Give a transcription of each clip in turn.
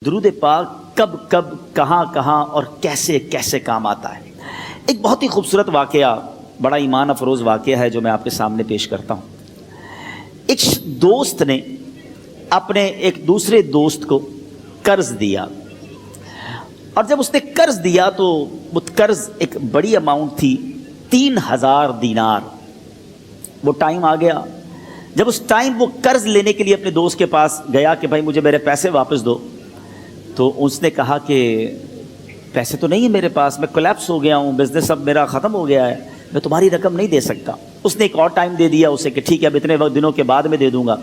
درود پاک کب کب کہاں کہاں اور کیسے کیسے کام آتا ہے. ایک بہت ہی خوبصورت واقعہ، بڑا ایمان افروز واقعہ ہے جو میں آپ کے سامنے پیش کرتا ہوں. ایک دوست نے اپنے ایک دوسرے دوست کو قرض دیا، اور جب اس نے قرض دیا تو وہ قرض ایک بڑی اماؤنٹ تھی، 3000 دینار. وہ ٹائم آ گیا جب اس ٹائم وہ قرض لینے کے لیے اپنے دوست کے پاس گیا کہ بھائی مجھے میرے پیسے واپس دو. تو اس نے کہا کہ پیسے تو نہیں ہے میرے پاس، میں کولیپس ہو گیا ہوں، بزنس اب میرا ختم ہو گیا ہے، میں تمہاری رقم نہیں دے سکتا. اس نے ایک اور ٹائم دے دیا اسے کہ ٹھیک ہے اب اتنے وقت دنوں کے بعد میں دے دوں گا.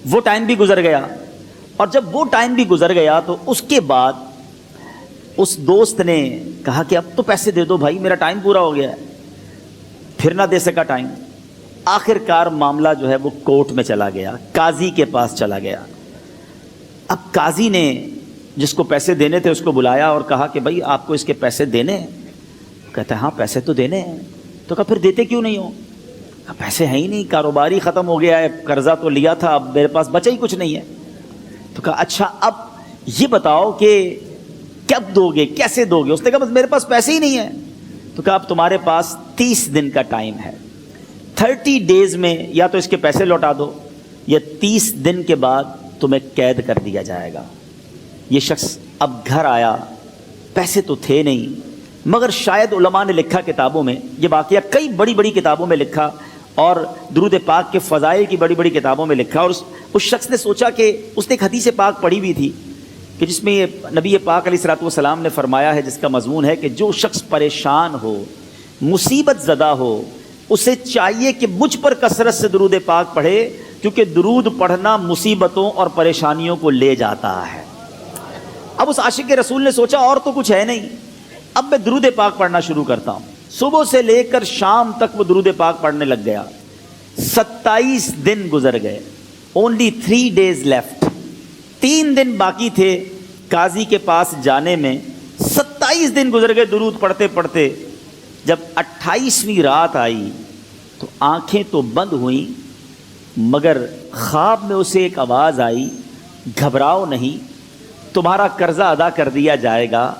وہ ٹائم بھی گزر گیا، اور جب وہ ٹائم بھی گزر گیا تو اس کے بعد اس دوست نے کہا کہ اب تو پیسے دے دو بھائی، میرا ٹائم پورا ہو گیا ہے. پھر نہ دے سکا ٹائم. آخر کار معاملہ جو ہے وہ کورٹ میں چلا گیا، قاضی کے پاس چلا گیا. اب قاضی نے جس کو پیسے دینے تھے اس کو بلایا اور کہا کہ بھائی آپ کو اس کے پیسے دینے ہیں؟ کہتا ہے ہاں پیسے تو دینے ہیں. تو کہا پھر دیتے کیوں نہیں ہو؟ کہا پیسے ہیں ہی نہیں، کاروباری ختم ہو گیا ہے، قرضہ تو لیا تھا، اب میرے پاس بچا ہی کچھ نہیں ہے. تو کہا اچھا اب یہ بتاؤ کہ کب دو گے، کیسے دو گے؟ اس نے کہا بس میرے پاس پیسے ہی نہیں ہیں. تو کہا اب تمہارے پاس 30 دن کا ٹائم ہے، 30 ڈیز میں یا تو اس کے پیسے لوٹا دو یا 30 دن کے بعد تمہیں قید کر دیا جائے گا. یہ شخص اب گھر آیا، پیسے تو تھے نہیں، مگر شاید علماء نے لکھا کتابوں میں، یہ واقعہ کئی بڑی بڑی کتابوں میں لکھا اور درود پاک کے فضائل کی بڑی بڑی کتابوں میں لکھا. اور اس شخص نے سوچا کہ اس نے ایک حدیث پاک پڑھی ہوئی تھی کہ جس میں یہ نبی پاک علیہ الصلوۃ والسلام نے فرمایا ہے، جس کا مضمون ہے کہ جو شخص پریشان ہو، مصیبت زدہ ہو، اسے چاہیے کہ مجھ پر کثرت سے درود پاک پڑھے، کیونکہ درود پڑھنا مصیبتوں اور پریشانیوں کو لے جاتا ہے. اب اس عاشق رسول نے سوچا اور تو کچھ ہے نہیں، اب میں درود پاک پڑھنا شروع کرتا ہوں. صبح سے لے کر شام تک وہ درود پاک پڑھنے لگ گیا. 27 دن گزر گئے، only 3 days left. 3 دن باقی تھے قاضی کے پاس جانے میں. 27 دن گزر گئے درود پڑھتے پڑھتے. جب 28ویں رات آئی تو آنکھیں تو بند ہوئیں، مگر خواب میں اسے ایک آواز آئی، گھبراؤ نہیں، تمہارا قرضہ ادا کر دیا جائے گا،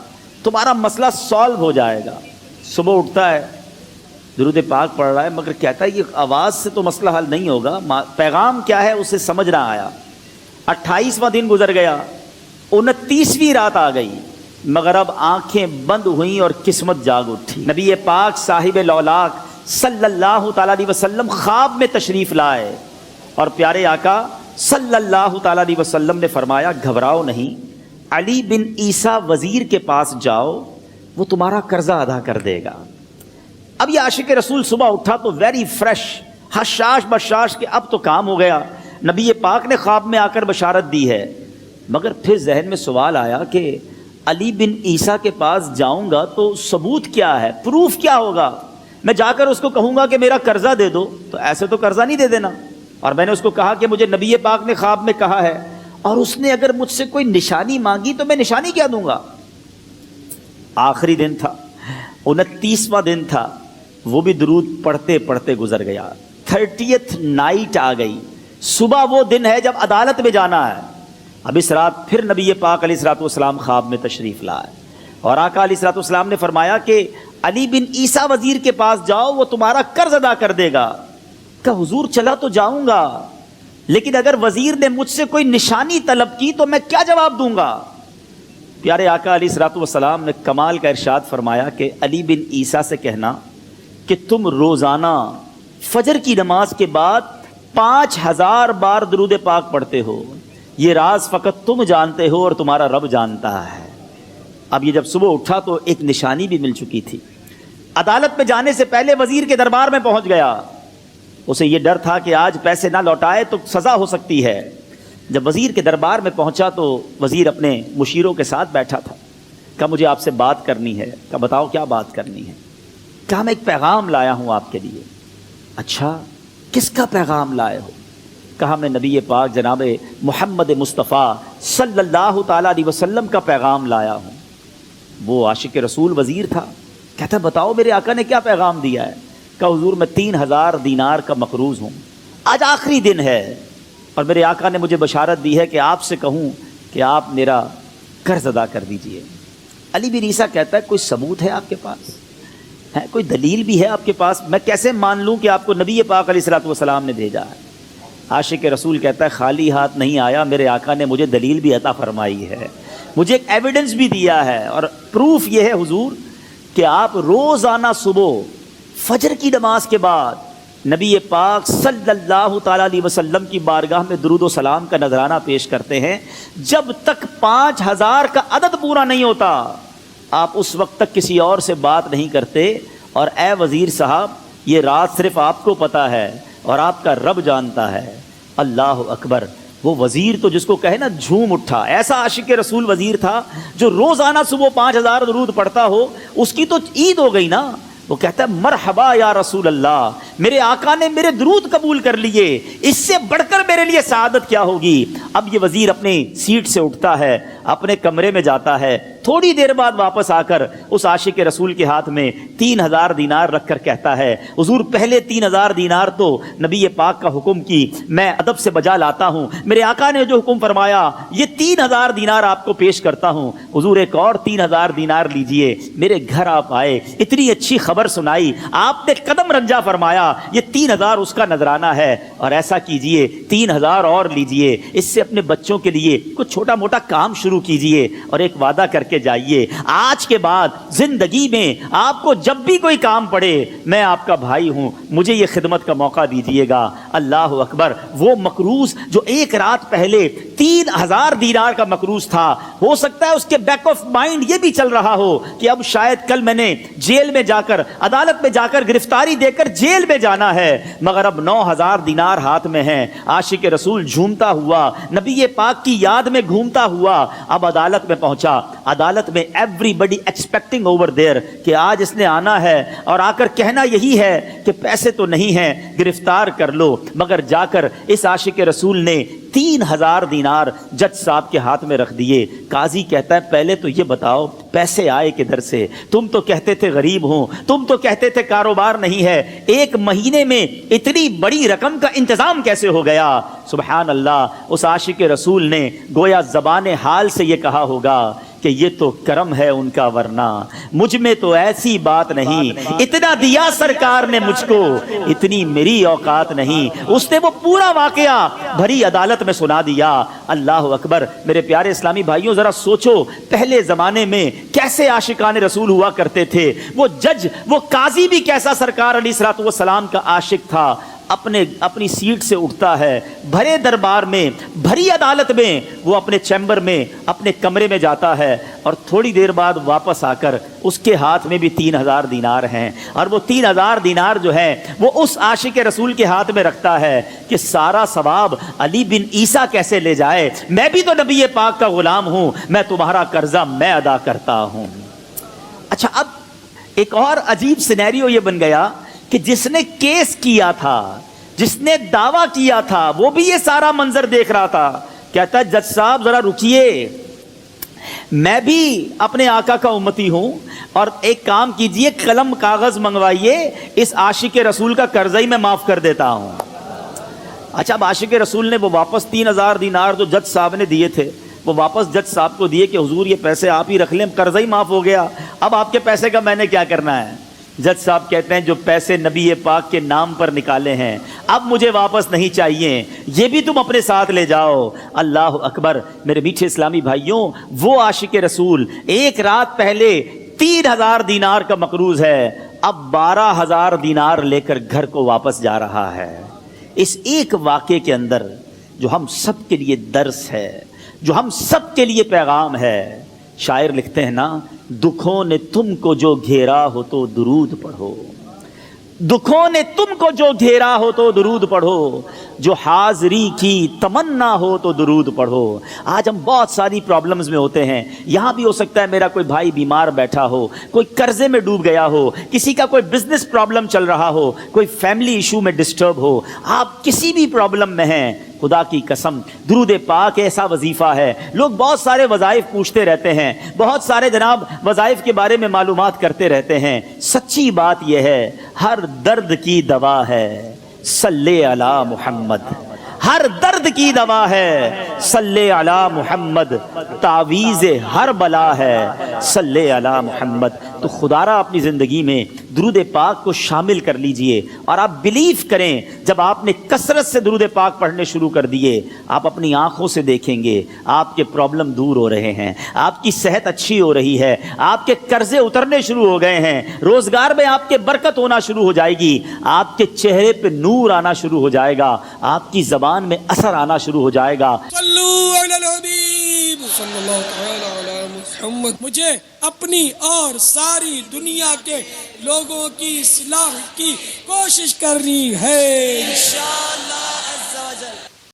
تمہارا مسئلہ سالو ہو جائے گا. صبح اٹھتا ہے، درود پاک پڑھ رہا ہے، مگر کہتا ہے یہ آواز سے تو مسئلہ حل نہیں ہوگا، پیغام کیا ہے اسے سمجھ نہ آیا. 28واں دن گزر گیا، 29ویں رات آ گئی، مگر اب آنکھیں بند ہوئیں اور قسمت جاگ اٹھی. نبی پاک صاحب لولاک صلی اللہ تعالیٰ علیہ وسلم خواب میں تشریف لائے، اور پیارے آقا صلی اللہ تعالیٰ علیہ وسلم نے فرمایا گھبراؤ نہیں، علی بن عیسیٰ وزیر کے پاس جاؤ، وہ تمہارا قرضہ ادا کر دے گا. اب یہ عاشق رسول صبح اٹھا تو ویری فریش، حشاش بشاش کہ اب تو کام ہو گیا، نبی پاک نے خواب میں آ کر بشارت دی ہے. مگر پھر ذہن میں سوال آیا کہ علی بن عیسیٰ کے پاس جاؤں گا تو ثبوت کیا ہے، پروف کیا ہوگا؟ میں جا کر اس کو کہوں گا کہ میرا قرضہ دے دو تو ایسے تو قرضہ نہیں دے دینا، اور میں نے اس کو کہا کہ مجھے نبی پاک نے خواب میں کہا ہے، اور اس نے اگر مجھ سے کوئی نشانی مانگی تو میں نشانی کیا دوں گا؟ آخری دن تھا، 29واں دن تھا، وہ بھی درود پڑھتے پڑھتے گزر گیا. 30th نائٹ آ گئی، صبح وہ دن ہے جب عدالت میں جانا ہے. اب اس رات پھر نبی پاک علیہ الصلوۃ والسلام خواب میں تشریف لائے، اور آقا علیہ الصلوۃ والسلام نے فرمایا کہ علی بن عیسیٰ وزیر کے پاس جاؤ، وہ تمہارا قرض ادا کر دے گا. کہ حضور چلا تو جاؤں گا، لیکن اگر وزیر نے مجھ سے کوئی نشانی طلب کی تو میں کیا جواب دوں گا؟ پیارے آقا علیہ الصلوۃ والسلام نے کمال کا ارشاد فرمایا کہ علی بن عیسیٰ سے کہنا کہ تم روزانہ فجر کی نماز کے بعد 5000 بار درود پاک پڑھتے ہو، یہ راز فقط تم جانتے ہو اور تمہارا رب جانتا ہے. اب یہ جب صبح اٹھا تو ایک نشانی بھی مل چکی تھی. عدالت میں جانے سے پہلے وزیر کے دربار میں پہنچ گیا. اسے یہ ڈر تھا کہ آج پیسے نہ لوٹائے تو سزا ہو سکتی ہے. جب وزیر کے دربار میں پہنچا تو وزیر اپنے مشیروں کے ساتھ بیٹھا تھا. کہا مجھے آپ سے بات کرنی ہے. کہا بتاؤ کیا بات کرنی ہے؟ کہا میں ایک پیغام لایا ہوں آپ کے لیے. اچھا کس کا پیغام لائے ہو؟ کہا میں نبی پاک جناب محمد مصطفیٰ صلی اللہ تعالیٰ علیہ وسلم کا پیغام لایا ہوں. وہ عاشق رسول وزیر تھا. کہتا بتاؤ میرے آقا نے کیا پیغام دیا ہے؟ کہا حضور میں 3000 دینار کا مقروض ہوں، آج آخری دن ہے، اور میرے آقا نے مجھے بشارت دی ہے کہ آپ سے کہوں کہ آپ میرا قرض ادا کر دیجئے۔ علی بن عیسیٰ کہتا ہے کوئی ثبوت ہے آپ کے پاس؟ ہے کوئی دلیل بھی ہے آپ کے پاس؟ میں کیسے مان لوں کہ آپ کو نبی پاک علیہ الصلوۃ والسلام نے بھیجا ہے؟ عاشق رسول کہتا ہے خالی ہاتھ نہیں آیا، میرے آقا نے مجھے دلیل بھی عطا فرمائی ہے، مجھے ایک ایویڈنس بھی دیا ہے، اور پروف یہ ہے حضور کہ آپ روزانہ صبح فجر کی نماز کے بعد نبی پاک صلی اللہ تعالیٰ علیہ وسلم کی بارگاہ میں درود و سلام کا نذرانہ پیش کرتے ہیں۔ جب تک 5000 کا عدد پورا نہیں ہوتا آپ اس وقت تک کسی اور سے بات نہیں کرتے، اور اے وزیر صاحب یہ رات صرف آپ کو پتہ ہے اور آپ کا رب جانتا ہے۔ اللہ اکبر۔ وہ وزیر تو جس کو کہے نا جھوم اٹھا، ایسا عاشق رسول وزیر تھا جو روزانہ صبح 5000 درود پڑھتا ہو، اس کی تو عید ہو گئی نا۔ وہ کہتا ہے مرحبا یا رسول اللہ، میرے آقا نے میرے درود قبول کر لیے، اس سے بڑھ کر میرے لیے سعادت کیا ہوگی۔ اب یہ وزیر اپنی سیٹ سے اٹھتا ہے، اپنے کمرے میں جاتا ہے، تھوڑی دیر بعد واپس آ کر اس عاشق رسول کے ہاتھ میں 3000 دینار رکھ کر کہتا ہے حضور پہلے 3000 دینار تو نبی پاک کا حکم کی میں ادب سے بجا لاتا ہوں، میرے آقا نے جو حکم فرمایا یہ 3000 دینار آپ کو پیش کرتا ہوں۔ حضور ایک اور 3000 دینار لیجئے، میرے گھر آپ آئے، اتنی اچھی خبر سنائی، آپ نے قدم رنجا فرمایا، یہ 3000 اس کا نذرانہ ہے، اور ایسا کیجئے 3000 اور لیجئے، اس سے اپنے بچوں کے لیے کچھ چھوٹا موٹا کام شروع کیجئے، اور ایک وعدہ کر کے جائیے آج کے بعد زندگی میں آپ کو جب بھی کوئی کام پڑے میں آپ کا بھائی ہوں، مجھے یہ خدمت کا موقع دیجئے گا۔ اللہ اکبر۔ وہ مقروض جو ایک رات پہلے 3000 دینار کا مقروض تھا، ہو سکتا ہے اس کے بیک آف مائنڈ یہ بھی چل رہا ہو کہ اب شاید کل میں نے جیل میں جا کر عدالت میں جا کر گرفتاری دے کر جیل میں جانا ہے، مگر اب 9000 دینار ہاتھ میں ہیں۔ عاشق رسول جھومتا ہوا نبی پاک کی یاد میں گھومتا ہوا اب عدالت میں پہنچا۔ عدالت میں everybody expecting over there کہ آج اس نے آنا ہے اور آ کر کہنا یہی ہے کہ پیسے تو نہیں ہیں، گرفتار کر لو، مگر جا کر اس عاشق رسول نے 3000 دینار جج صاحب کے ہاتھ میں رکھ دیے۔ قاضی کہتا ہے پہلے تو یہ بتاؤ پیسے آئے کدھر سے؟ تم تو کہتے تھے غریب ہوں، تم تو کہتے تھے کاروبار نہیں ہے، ایک مہینے میں اتنی بڑی رقم کا انتظام کیسے ہو گیا؟ سبحان اللہ۔ اس عاشق رسول نے گویا زبان حال سے یہ کہا ہوگا کہ یہ تو کرم ہے ان کا، ورنہ مجھ میں تو ایسی بات نہیں، اتنا دیا سرکار نے مجھ کو، اتنی میری اوقات نہیں۔ اس نے وہ پورا واقعہ بھری عدالت میں سنا دیا۔ اللہ اکبر۔ میرے پیارے اسلامی بھائیوں ذرا سوچو پہلے زمانے میں کیسے عاشقان رسول ہوا کرتے تھے، وہ جج وہ قاضی بھی کیسا سرکار علیہ الصلوۃ والسلام کا عاشق تھا۔ اپنی سیٹ سے اٹھتا ہے، بھرے دربار میں بھری عدالت میں وہ اپنے چیمبر میں اپنے کمرے میں جاتا ہے، اور تھوڑی دیر بعد واپس آ کر اس کے ہاتھ میں بھی 3000 دینار ہیں، اور وہ 3000 دینار جو ہے وہ اس عاشق رسول کے ہاتھ میں رکھتا ہے کہ سارا ثواب علی بن عیسیٰ کیسے لے جائے، میں بھی تو نبی پاک کا غلام ہوں، میں تمہارا قرضہ میں ادا کرتا ہوں۔ اچھا اب ایک اور عجیب سینیریو یہ بن گیا کہ جس نے کیس کیا تھا، جس نے دعویٰ کیا تھا، وہ بھی یہ سارا منظر دیکھ رہا تھا۔ کہتا ہے جج صاحب ذرا رکیے، میں بھی اپنے آقا کا امتی ہوں، اور ایک کام کیجئے قلم کاغذ منگوائیے، اس عاشق رسول کا قرضہ ہی میں معاف کر دیتا ہوں۔ اچھا اب عاشق رسول نے وہ واپس 3000 دینار جو جج صاحب نے دیے تھے وہ واپس جج صاحب کو دیے کہ حضور یہ پیسے آپ ہی رکھ لیں، قرضہ ہی معاف ہو گیا، اب آپ کے پیسے کا میں نے کیا کرنا ہے؟ جج صاحب کہتے ہیں جو پیسے نبی پاک کے نام پر نکالے ہیں اب مجھے واپس نہیں چاہیے، یہ بھی تم اپنے ساتھ لے جاؤ۔ اللہ اکبر۔ میرے میٹھے اسلامی بھائیوں وہ عاشق رسول ایک رات پہلے 3000 دینار کا مقروض ہے، اب 12000 دینار لے کر گھر کو واپس جا رہا ہے۔ اس ایک واقعے کے اندر جو ہم سب کے لیے درس ہے، جو ہم سب کے لیے پیغام ہے، شاعر لکھتے ہیں نا دکھوں نے تم کو جو گھیرا ہو تو درود پڑھو، دکھوں نے تم کو جو گھیرا ہو تو درود پڑھو، جو حاضری کی تمنا ہو تو درود پڑھو۔ آج ہم بہت ساری پرابلمز میں ہوتے ہیں، یہاں بھی ہو سکتا ہے میرا کوئی بھائی بیمار بیٹھا ہو، کوئی قرضے میں ڈوب گیا ہو، کسی کا کوئی بزنس پرابلم چل رہا ہو، کوئی فیملی ایشو میں ڈسٹرب ہو، آپ کسی بھی پرابلم میں ہیں، خدا کی قسم درود پاک ایسا وظیفہ ہے۔ لوگ بہت سارے وظائف پوچھتے رہتے ہیں، بہت سارے جناب وظائف کے بارے میں معلومات کرتے رہتے ہیں، سچی بات یہ ہے ہر درد کی دوا ہے صلی علی محمد، ہر درد کی دوا ہے، صلی علی محمد، تعویذ ہر بلا ہے، صلی علی محمد۔ تو خدا را اپنی زندگی میں درود پاک کو شامل کر لیجئے، اور آپ بلیف کریں جب آپ نے کثرت سے درود پاک پڑھنے شروع کر دیے، آپ اپنی آنکھوں سے دیکھیں گے آپ کے پرابلم دور ہو رہے ہیں، آپ کی صحت اچھی ہو رہی ہے، آپ کے قرضے اترنے شروع ہو گئے ہیں، روزگار میں آپ کے برکت ہونا شروع ہو جائے گی، آپ کے چہرے پہ نور آنا شروع ہو جائے گا، آپ کی زبان میں اثر آنا شروع ہو جائے گا۔ صلو علی الحبیب صلی اللہ تعالی علی محمد۔ مجھے اپنی اور ساری دنیا کے لوگوں کی اصلاح کی کوشش کرنی ہے انشاءاللہ۔